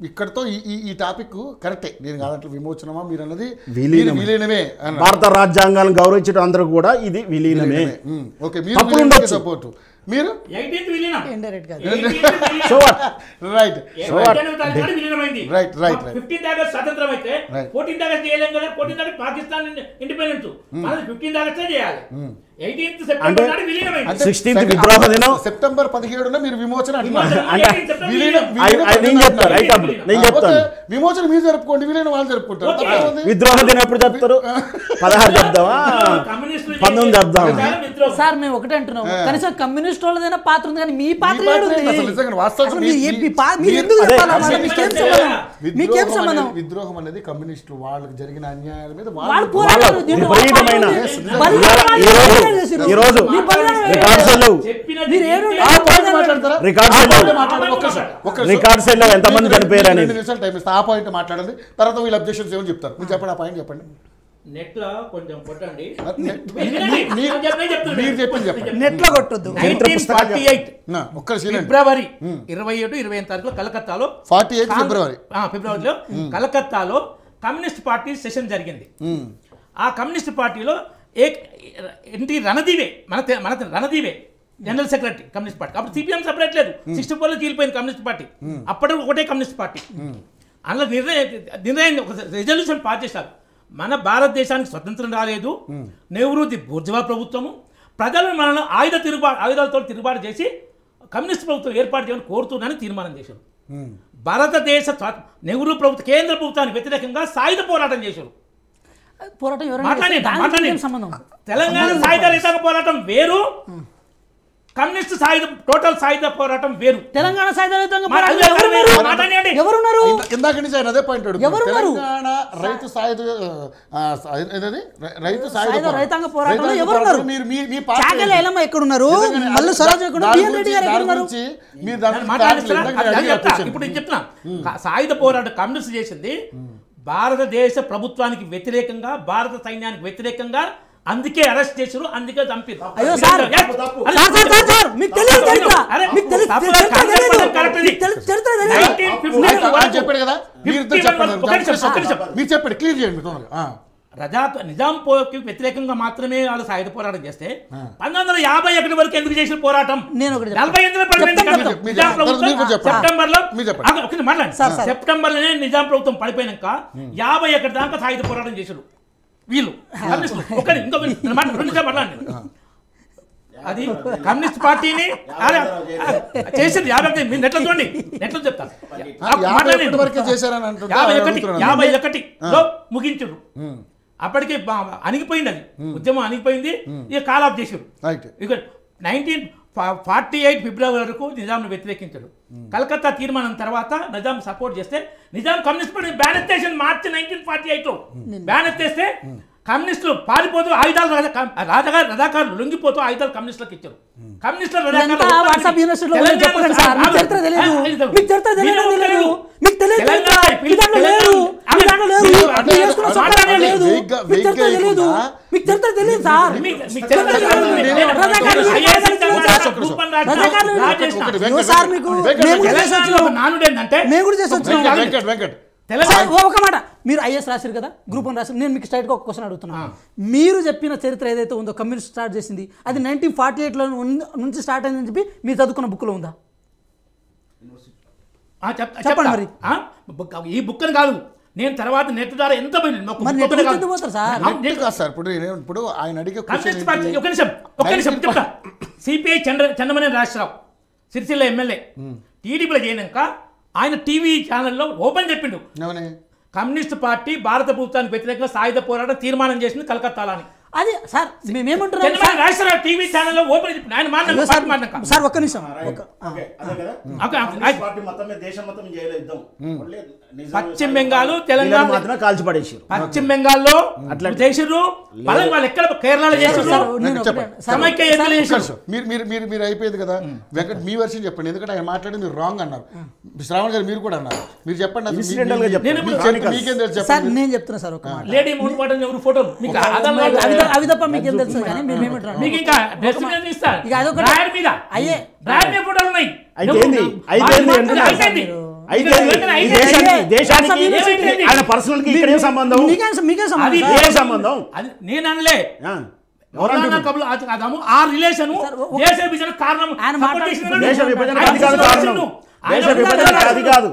ఇక్కడతో ఈ టాపిక్ కరెక్టే. నేను కాదంటే విమోచనమా మీరు అన్నది విలీనమే. భారత రాజ్యాంగాన్ని గౌరవించడం అందరూ కూడా ఇది విలీనమే. ఓకే, మీరు సపోర్ట్, మీరు స్వతంత్రం అయితే 14th ఆగస్ట్ చేయలేం కదా. 14th August Pakistan independence, 15th August చేయాలి. 18th సెప్టెంబర్ నాడు విలీనమైంది. 16th విద్రోహ దినం సెప్టెంబర్ 17న మీరు విమోచన విమోచన మీరు జరుపుకోండి, విలీనం వాళ్ళు జరుపుకుంటారు. విద్రోహ దినం ఎప్పుడు చెప్తారు? 16 చెప్దామా, 19 చెప్దామా? సార్ మేము ఒకటే అంటున్నాం, కనీసం కమ్యూనిస్ట్ వాళ్ళదైనా పాత్ర ఉంది, కానీ మీ పాత్ర విద్రోహం అనేది కమ్యూనిస్టులు వాళ్ళకి జరిగిన అన్యాయాల మీద ఎంతమంది చనిపోయారని ఆ పాయింట్ మాట్లాడండి. తర్వాత వీళ్ళు అబ్జెక్షన్స్ ఏమని చెప్తారు, మీరు చెప్పండి, ఆ పాయింట్ చెప్పండి. నెట్ లో కొంచెం కొట్టండి, మీరు చెప్పింది చెప్పండి. నెట్ లో కొట్టొద్దు. 1948 ఫిబ్రవరి 27, 28 తారీఖులో కలకత్తాలో 48 ఫిబ్రవరిలో కలకత్తాలో కమ్యూనిస్ట్ పార్టీ సెషన్ జరిగింది. ఆ కమ్యూనిస్ట్ పార్టీలో ఎన్టీ రణదీవే మన రణదీవే జనరల్ సెక్రటరీ కమ్యూనిస్ట్ పార్టీ. అప్పుడు సిపిఎం సపరేట్ లేదు, 64లో చీలిపోయింది కమ్యూనిస్ట్ పార్టీ. అప్పటి ఒకటే కమ్యూనిస్ట్ పార్టీ. అందులో నిర్ణయం ఒక రెజల్యూషన్ పాస్ చేశారు. మన భారతదేశానికి స్వతంత్రం రాలేదు, నెహ్రూది బూర్జువా ప్రభుత్వము, ప్రజలను మనల్ని ఆయుధాలతో తిరుగుబాటు చేసి కమ్యూనిస్ట్ ప్రభుత్వం ఏర్పాటు చేయమని కోరుతున్నానని తీర్మానం చేశారు. భారతదేశ నెహ్రూ ప్రభుత్వ కేంద్ర ప్రభుత్వానికి వ్యతిరేకంగా సాయుధ పోరాటం చేశారు. తెలంగాణ సాయుధ రైతాంగ పోరాటం వేరు, కమ్యూనిస్ట్ టోటల్ సాయుధ పోరాటం వేరు. తెలంగాణ సాయుధ రైతాంగ ఇందాక నుంచి ఆయన అదే పాయింట్ తెలంగాణ రైతు సాయుధ రైతాంగ పోరాటంలో ఎవరున్నారు? ఎక్కడున్నారు? ఇప్పుడు నేను చెప్తున్నా, సాయుధ పోరాటం కమ్యూనిస్ట్ చేసింది భారతదేశ ప్రభుత్వానికి వ్యతిరేకంగా, భారత సైన్యానికి వ్యతిరేకంగా. అందుకే అరెస్ట్ చేశారు, అందుకే చంపారు. నిజాం వ్యతిరేకంగా మాత్రమే వాళ్ళు సాయుధ పోరాటం చేస్తే 1951 వరకు ఎందుకు చేసిన పోరాటం? సెప్టెంబర్లోనే నిజాం ప్రభుత్వం పడిపోయినాక 51 దాకా సాయుధ పోరాటం చేశారు వీళ్ళు. అది కమ్యూనిస్ట్ పార్టీని చేసింది 50. నెట్లో చూడండి, నెట్లో చెప్తాను. 51లో ముగించారు. అప్పటికే అణిగిపోయింది, అది ఉద్యమం అణిగిపోయింది. ఇక కాల్ ఆఫ్ చేశారు. ఇక 1948 ఫిబ్రవరి వరకు నిజాంను వ్యతిరేకించారు. కలకత్తా తీర్మానం తర్వాత నిజాం సపోర్ట్ చేస్తే నిజాం కమ్యూనిస్ట్ పార్టీ బ్యాన్ ఎత్తేసారు. మార్చి 1948లో బ్యాన్ ఎత్తేస్తే కమ్యూనిస్టులు పారిపోతూ ఆయుధాలు రజాకారులు లొంగిపోతూ ఆయుధాలు కమ్యూనిస్టులకు ఇచ్చారు. కమ్యూనిస్టులు ఒక మాట, మీరు ఐఎస్ రాశారు కదా, గ్రూప్ 1 రాశారు. నేను మీకు స్ట్రైట్గా ఒక క్వశ్చన్ అడుగుతున్నాను. మీరు చెప్పిన చరిత్ర ఏదైతే ఉందో కమ్యూనిస్ట్ స్టార్ట్ చేసింది, అది 1948లో నుంచి స్టార్ట్ అయిందని చెప్పి మీరు చదువుకున్న బుక్లో ఉందా? చెప్పండి మరి. ఈ బుక్ అని కాదు, నేను తర్వాత నెట్ ద్వారా ఎంత ఇప్పుడు ఆయన అడిగే చెప్తా. సిపిఐ చంద్రమనేని రాజశేఖరరావు సిరిసిల్ల ఎమ్మెల్యే టీడీపీలో చేరినాక ఆయన టీవీ ఛానల్లో ఓపెన్ చెప్పిండు, కమ్యూనిస్ట్ పార్టీ భారత ప్రభుత్వానికి వ్యతిరేకంగా సాయుధ పోరాటం తీర్మానం చేసింది కలకత్తాలో అని. అది సార్ మేమేమంటున్నాం, టీవీ ఛానల్లో ఓపెన్ చెప్పి ఆయన సార్ ఒక్క నిమిషం. పశ్చిమ బెంగాల్, తెలంగాణ కాల్చిపడేసారు. పశ్చిమ బెంగాల్లో అట్లా చేసారు, వాళ్ళు ఎక్కడ కేరళలో చేసారు. మీరు అయిపోయింది కదా వెంకట్, మీ వర్షన్ చెప్పండి. ఎందుకంటే ఆయన మాట్లాడి మీరు రాంగ్ అన్నారు. శ్రావణ్ గారు మీరు కూడా అన్నారు. మీరు చెప్పండి. నేను చెప్తున్నా సార్, లేడీ మూడు పాటలు ఎవరు ఫోటోలు అవి తప్ప మీకేం తెలుసు కానీ మీకు ఇంకా అయితే ఈ దేశానికి ఆయన పర్సనల్ కి ఇక్కడ ఏం సంబంధం? మీకే అది ఏ సంబంధం? అది నేను అనలే. ఎవరంటున్నారు? ఆ రిలేషన్ దేశ విభజన కారణం. ఆయన మాట్లాడుతున్నారు. దేశ విభజనకు అది కాదు కారణం. దేశ విభజనకు అది కాదు.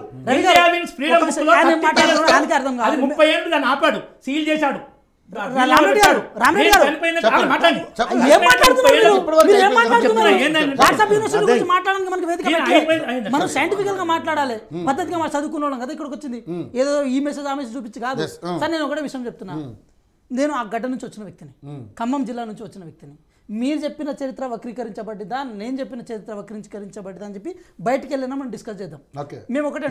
అది 30 ఏళ్ళు దాన్ని ఆపాడు, సీల్ చేశాడు. రామరెడ్డి గారు మనం సైంటిఫికల్ గా మాట్లాడాలి, పద్ధతిగా మనం చదువుకున్న వాళ్ళం కదా ఇక్కడికి వచ్చింది. ఏదో ఈ మెసేజ్ ఆ మెసేజ్ చూపించి కాదు సార్. నేను ఒకటే విషయం చెప్తున్నా, నేను ఆ గడ్డ నుంచి వచ్చిన వ్యక్తిని, ఖమ్మం జిల్లా నుంచి వచ్చిన వ్యక్తిని. మీరు చెప్పిన చరిత్ర వక్రీకరించబడ్డా, నేను చెప్పిన చరిత్ర వక్రీకరించబడ్డా అని చెప్పి బయటికి వెళ్ళినా మనం డిస్కస్ చేద్దాం. మేము ఒకటే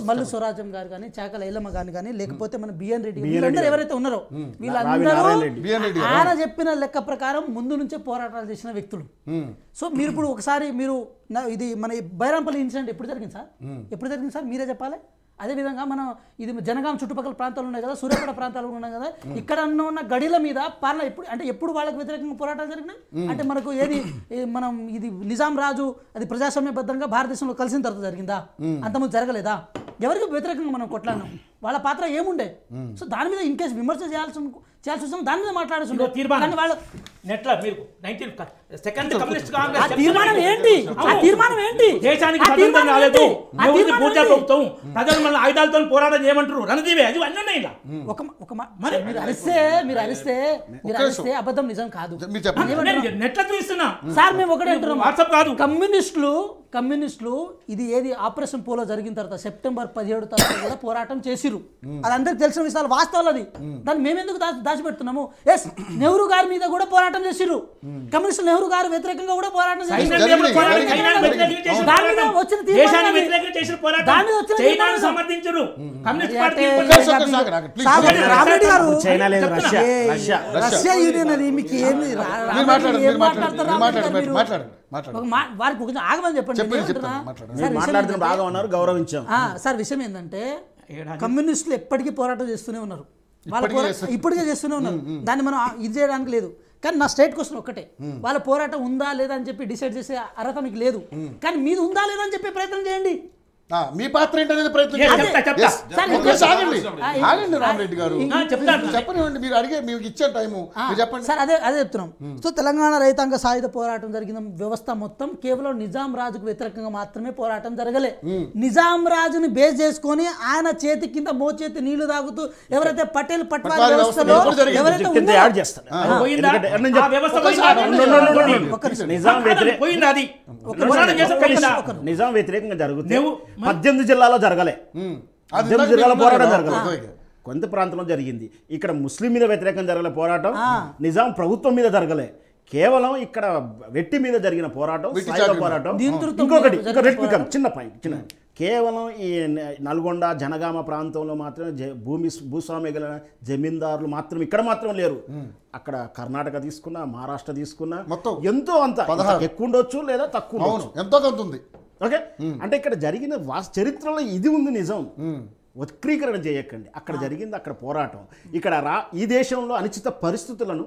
మల్లు స్వరాజ్యం గారు కానీ, చాకల ఐలమ్మ గారు కానీ, లేకపోతే మన బిఎన్ రెడ్డి, వీళ్ళందరూ ఎవరైతే ఉన్నారో వీళ్ళందరూ ఆయన చెప్పిన లెక్క ప్రకారం ముందు నుంచే పోరాటాలు చేసిన వ్యక్తులు. సో మీరు ఇప్పుడు ఒకసారి మీరు ఇది మన బైరాంపల్లి ఇన్సిడెంట్ ఎప్పుడు జరిగింది సార్? ఎప్పుడు జరిగింది సార్? మీరే చెప్పాలి. అదేవిధంగా మనం ఇది జనగాం చుట్టుపక్కల ప్రాంతాలు ఉన్నాయి కదా, సూర్యాపేట ప్రాంతాలు ఉన్నాయి కదా, ఇక్కడ ఉన్న గడిల మీద పాలన ఎప్పుడు వాళ్ళకి వ్యతిరేకంగా పోరాటాలు జరిగినాయి అంటే మనకు ఏది మనం ఇది నిజాం రాజు అది ప్రజాస్వామ్యబద్ధంగా భారతదేశంలో కలిసిన తర్వాత జరిగిందా? అంతకుముందు జరగలేదా? ఎవరికి వ్యతిరేకంగా మనం కొట్లాడినాం? వాళ్ళ పాత్ర ఏముండే? సో దాని మీద ఇన్ కేసు విమర్శ చేయాల్సి వస్తుంది, దాని మీద మాట్లాడాల్సి తీర్మానం ఏంటి? ఆ తీర్మానం ఏంటి? దేశానికి స్వతంత్రం రాలేదు, ప్రభుత్వం ప్రజలు మన ఆయుధాలతో పోరాటం చేయమంటారు, రణదీవే అది అన్నీ. మీరు అరిస్తే అబద్ధం నిజం కాదు. నెట్ల చూస్తున్నా సార్, మేము ఒకటే అంటున్నాం, వాట్సాప్ కాదు. కమ్యూనిస్టులు ఇది ఏది ఆపరేషన్ పోలో జరిగిన తర్వాత సెప్టెంబర్ 17 తర్వాత కూడా పోరాటం చేసిరు. అది అందరికి తెలిసిన విషయాలు, వాస్తవాలు. అది దాన్ని మేమెందుకు దాచిపెడుతున్నాము? ఎస్, నెహ్రూ గారి మీద కూడా పోరాటం చేసిరు కమ్యూనిస్టులు. నెహ్రూ గారు వ్యతిరేకంగా కూడా పోరాటం చేసిరు. రష్యా యూనియన్ అది మీకు ఏమి వారికి కొంచెం ఆగమని చెప్పండి. సార్ విషయం ఏంటంటే కమ్యూనిస్టులు ఎప్పటికీ పోరాటం చేస్తూనే ఉన్నారు, ఇప్పటికే చేస్తూనే ఉన్నారు. దాన్ని మనం ఇది చేయడానికి లేదు. కానీ నా స్టేట్ క్వశ్చన్ ఒక్కటే, వాళ్ళ పోరాటం ఉందా లేదా అని చెప్పి డిసైడ్ చేసే అర్హత మీకు లేదు. కానీ మీది ఉందా లేదా అని చెప్పి ప్రయత్నం చేయండి. మీ పాత్ర ఏంటనేది ప్రయత్నం ఆగండి రామరెడ్డి గారు, చెప్పనివ్వండి. మీరు అడిగే మీకు ఇచ్చే టైము చెప్పండి సార్. అదే చెప్తున్నాం. సో తెలంగాణ రైతాంగ సాయుధ పోరాటం జరిగిన వ్యవస్థ మొత్తం కేవలం నిజాం రాజుకు వ్యతిరేకంగా మాత్రమే పోరాటం జరగలే. నిజాం రాజుని బేస్ చేసుకొని ఆయన చేతి కింద మోచేతి నీళ్లు తాగుతూ ఎవరైతే పటేల్ పట్వారీ వ్యవస్థలో ఎవరైతే నిజాం వ్యతిరేకంగా జరుగుతుంది 18 జిల్లాలో జరగలే, 18 జిల్లాల పోరాటం జరగలే, కొంత ప్రాంతంలో జరిగింది. ఇక్కడ ముస్లిం మీద వ్యతిరేకంగా జరగలే పోరాటం, నిజాం ప్రభుత్వం మీద జరగలే, కేవలం ఇక్కడ వెట్టి మీద జరిగిన పోరాటం, పోరాటం. ఇంకొకటి చిన్న పాయింట్, కేవలం ఈ నల్గొండ జనగామ ప్రాంతంలో మాత్రమే భూస్వామ్య గల జమీందారులు మాత్రం ఇక్కడ మాత్రం లేరు. అక్కడ కర్ణాటక తీసుకున్నా, మహారాష్ట్ర తీసుకున్నా మొత్తం ఎంతో అంత ఎక్కువ ఉండొచ్చు లేదా తక్కువ ఎంతో కొంత ఉంది. ఓకే, అంటే ఇక్కడ జరిగిన చరిత్రలో ఇది ఉంది నిజం. వక్రీకరణ చేయకండి. అక్కడ జరిగింది అక్కడ పోరాటం. ఇక్కడ ఈ దేశంలో అనిశ్చిత పరిస్థితులను,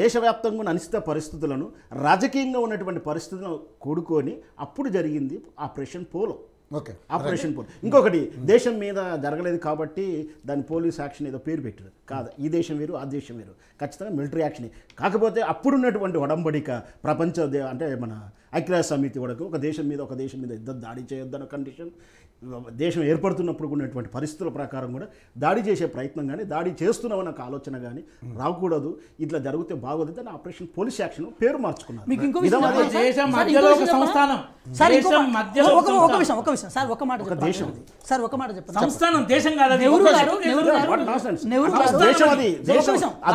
దేశవ్యాప్తంగా ఉన్న అనిశ్చిత పరిస్థితులను, రాజకీయంగా ఉన్నటువంటి పరిస్థితులను కూడుకొని అప్పుడు జరిగింది ఆపరేషన్ పోలో. Operation polo. ఇంకొకటి, దేశం మీద జరగలేదు కాబట్టి దాని పోలీస్ యాక్షన్ ఏదో పేరు పెట్టారు కాదు. ఈ దేశం వేరు, ఆ దేశం వేరు, ఖచ్చితంగా మిలిటరీ యాక్షన్. కాకపోతే అప్పుడున్నటువంటి ఒడంబడిక ప్రపంచ అంటే మన ఐక్యరాజ్య సమితి వరకు ఒక దేశం మీద యుద్ధం దాడి చేయొద్దన్న కండిషన్, దేశం ఏర్పడుతున్నప్పుడు ఉన్నటువంటి పరిస్థితుల ప్రకారం కూడా దాడి చేసే ప్రయత్నం కానీ, దాడి చేస్తున్నామన్న ఒక ఆలోచన కానీ రాకూడదు. ఇట్లా జరిగితే బాగోదు అని ఆపరేషన్ పోలీస్ యాక్షన్ పేరు మార్చుకున్నారు.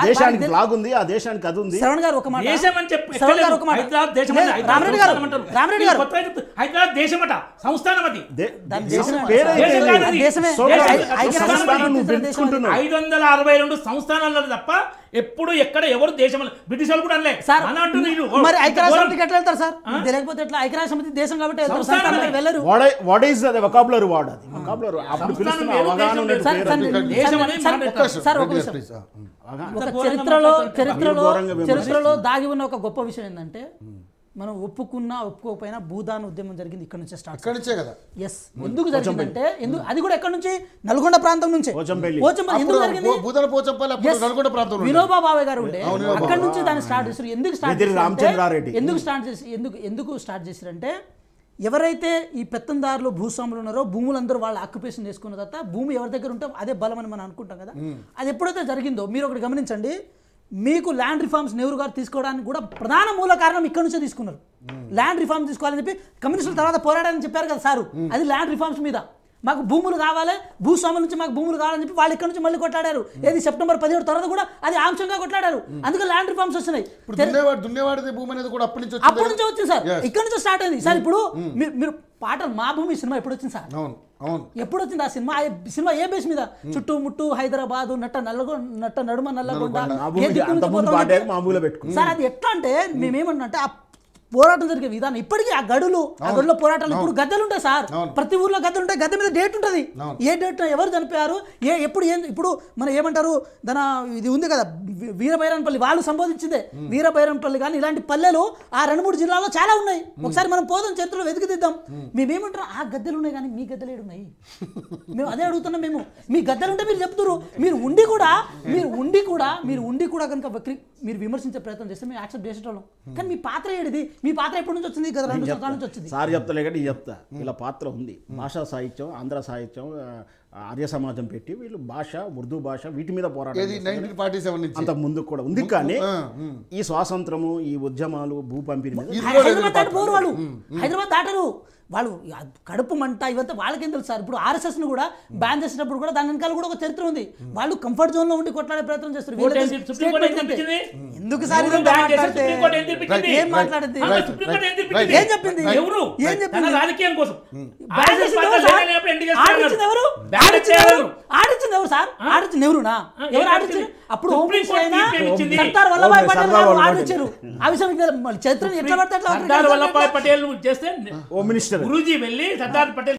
దేశానికి ఫ్లాగ్ ఉంది, ఆ దేశానికి అది ఉంది. హైదరాబాద్ దేశమట, సంస్థానం అది. 562 సంస్థానాలు తప్ప ఎప్పుడు ఎక్కడ ఎవరు దేశం బ్రిటిష్ వాళ్ళు కూడా అనలే. మరి ఐక్యరాజ్య సమితికి ఎట్లా వెళ్తారు సార్? తెలియకపోతే ఎట్లా? ఐక్యరాజ్య సమితి దేశం కాబట్టి వెళ్ళరు. What is the vocabulary word? అది వొకాబులరీ అప్పుడు పిలుస్తున్న అవగాహన ఉన్నది. చరిత్రలో దాగి ఉన్న ఒక గొప్ప విషయం ఏంటంటే మనం ఒప్పుకున్నా ఒప్పుకోకపోయినా భూదాన ఉద్యమం జరిగింది ఇక్కడ నుంచే స్టార్ట్. ఇక్కడ నుంచే కదా. ఎస్, ఎందుకు జరిగిందంటే అది కూడా ఎక్కడ నుంచి? నల్గొండ ప్రాంతం నుంచే. పోచంపల్లి ఎందుకు జరిగింది? భూదాన పోచంపల్లి అప్పుడు నల్గొండ ప్రాంతంలో వినోబా భావే గారు ఉండే అక్కడ నుంచి దాన్ని స్టార్ట్ చేశారు. ఎందుకు స్టార్ట్ చేశారు? రామచంద్రారెడ్డి ఎందుకు స్టార్ట్ చేశారంటే ఎవరైతే ఈ పెత్తందారులు భూస్వాములు ఉన్నారో భూములందరూ వాళ్ళ ఆక్యుపేషన్ చేసుకున్న తర్వాత భూమి ఎవరి దగ్గర ఉంటే అదే బలం అని మనం అనుకుంటాం కదా. అది ఎప్పుడైతే జరిగిందో మీరు ఒకటి గమనించండి, మీకు ల్యాండ్ రిఫార్మ్స్ నెహ్రూ గారు తీసుకోవడానికి కూడా ప్రధాన మూల కారణం ఇక్కడ నుంచే తీసుకున్నారు. ల్యాండ్ రిఫార్మ్స్ తీసుకోవాలని చెప్పి కమ్యూనిస్టుల తర్వాత పోరాడాలని చెప్పారు కదా సారు, అది ల్యాండ్ రిఫార్మ్స్ మీద. మాకు భూములు కావాలి, భూస్వాముల నుంచి మాకు భూములు కావాలని చెప్పి వాళ్ళు ఇక్కడ నుంచి మళ్ళీ కొట్లాడారు. ఏది సెప్టెంబర్ 17 తర్వాత కూడా అది అంశంగా కొట్లాడారు. అందుకే ల్యాండ్ రిఫార్మ్స్ వచ్చినాయి. దున్నేవాడి భూమి అనేది కూడా అప్పటి నుంచి వచ్చింది సార్, ఇక్కడ నుంచి స్టార్ట్ అయింది సార్. ఇప్పుడు మీరు పాటలు మా భూమి సినిమా ఎప్పుడు వచ్చింది సార్? ఎప్పుడు వచ్చింది ఆ సినిమా? సినిమా ఏ బేస్ మీద? చుట్టుముట్టు హైదరాబాద్ నట్ట నడుమ నల్లగొండ సార్. అది ఎట్లా అంటే మేమేమన్నా అంటే పోరాటం జరిగే విధానం ఇప్పటికీ ఆ గడులో పోరాటాలు ఇప్పుడు గద్దెలు ఉంటాయి సార్. ప్రతి ఊర్లో గద్దెలు ఉంటాయి. గద్దె మీద డేట్ ఉంటుంది. ఏ డేట్ ఎవరు చనిపోయారు, ఇప్పుడు మనం ఏమంటారు దాని ఇది ఉంది కదా వీరభైరవపల్లి, వాళ్ళు సంబోధించిందే వీరభైరవపల్లి. కానీ ఇలాంటి పల్లెలు ఆ 2-3 జిల్లాల్లో చాలా ఉన్నాయి. ఒకసారి మనం పోదాం, చరిత్రలో వెతికి దిద్దాం. మేమేమంటారు ఆ గద్దెలు ఉన్నాయి కానీ మీ గద్దెలు ఏడున్నాయి? మేము అదే అడుగుతున్నాం. మేము మీ గద్దెలు ఉంటే మీరు చెప్తున్నారు. మీరు ఉండి కూడా కనుక మీరు విమర్శించే ప్రయత్నం చేస్తే మేము యాక్సెప్ట్ చేసేటోళ్ళం. కానీ మీ పాత్ర ఏడిది? మీ పాత్ర ఎప్పటి నుంచి వచ్చింది? కదా 2 సంవత్సరాల నుంచి వచ్చింది. సార్ చెప్తలే కానీ చెప్తా, ఇలా పాత్ర ఉంది. భాషా సాహిత్యం, ఆంధ్ర సాహిత్యం, ఆర్య సమాజం పెట్టి వీళ్ళు భాష, ఉర్దూ భాష వీటి మీద పోరాటం 1947 నుంచి అంత ముందు కూడా ఉంది. కానీ ఈ స్వాతంత్రము, ఈ ఉద్యమాలు, భూ పంపిణీ మీద హైదరాబాద్ దాటిపోరు వాళ్ళు. హైదరాబాద్ దాటరు వాళ్ళు. కడుపు మంట ఇవంతా వాళ్ళకేం తెలుసు సార్. ఇప్పుడు RSS ను కూడా బ్యాన్ చేసినప్పుడు కూడా దాని వెనకాల కూడా ఒక చరిత్ర ఉంది. వాళ్ళు కంఫర్ట్ జోన్ లో ఉండి కొట్లాడే ప్రయత్నం చేస్తారు. ఎందుకు సార్ ఏం మాట్లాడింది? ఏం చెప్పింది? రాజకీయం కోసం ఆడించింది ఎవరు? ఆడించింది ఎవరు సార్? ఆడించింది ఎవరునా? ఎవరు ఆడించారు? అప్పుడు సర్దార్ వల్లభాయ్ పటేల్ గారు ఆడించారు. ఆ విషయం చరిత్రను ఎట్లా పడితే సర్దార్ వల్లభాయ్ పటేల్ చేస్తే మినిస్టర్ గురూజీ వెళ్ళి సర్దార్ పటేల్